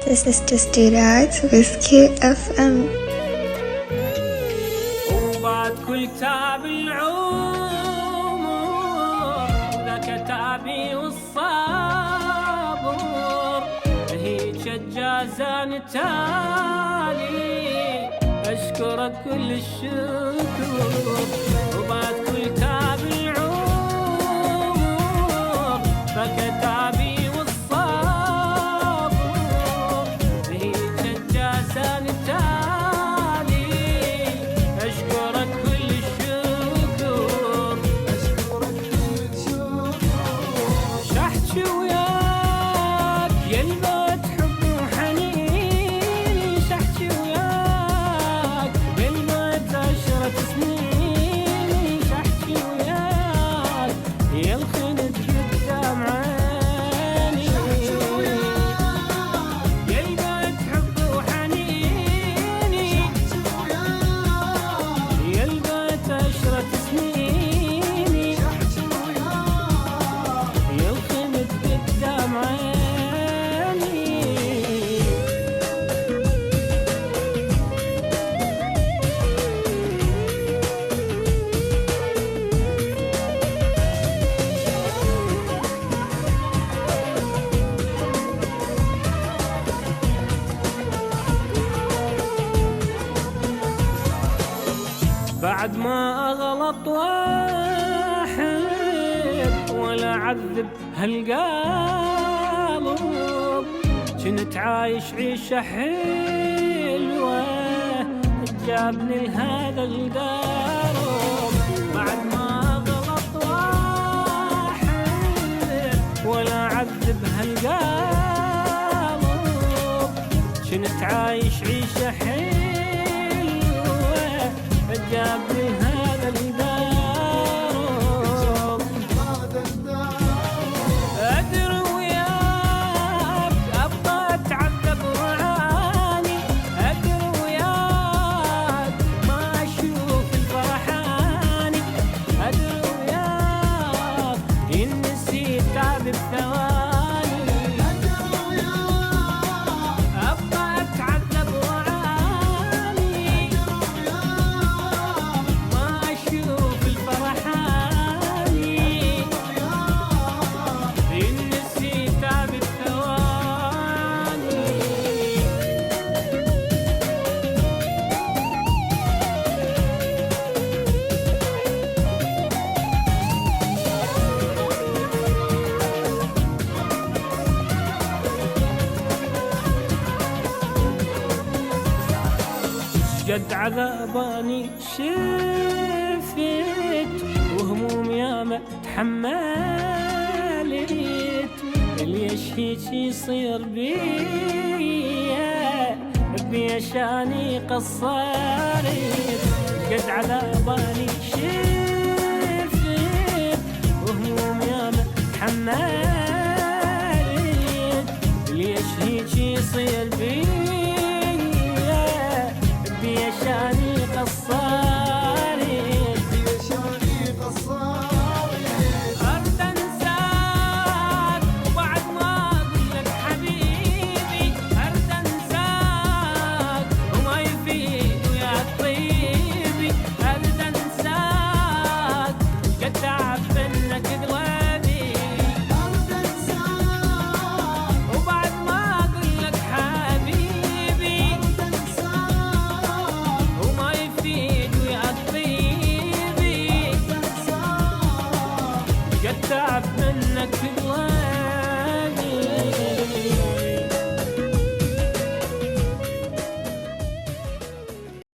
This is just Dudads with KFM. وبعد كل تعب العمر ذا كتابي والصبر هيك الجازان تالي أشكرك كل الشكر. وبعد كل تعب العمر ذا كتابي بعد ما أغلط واحد ولا عذب هالقلب كنت عايش عيشة حلوة جابني لهذا الدرب. بعد ما أغلط واحد ولا عذب هالقلب كنت عايش عيشة حلوة جابني هذا الدرب. أدري وياك أبغى أتعذب وأعاني، أدري وياك ما أشوف الفرحاني، أدري وياك إن نسيت تعب بثواني. قد عذاباني شفت وهموم ياما تحملت، ليش هيك يصير بيا شاني قصرت. قد عذاباني شفت وهموم ياما تحملت، ليش هيك يصير بيشاني قصاري أرد أنساك وبعد ما أقول لك حبيبي، أرد أنساك وما يفيد وياك طيبي، أرد أنساك قد تعب منك قلبي، أرد أنساك وبعد ما أقول لك حبيبي، تعب منك في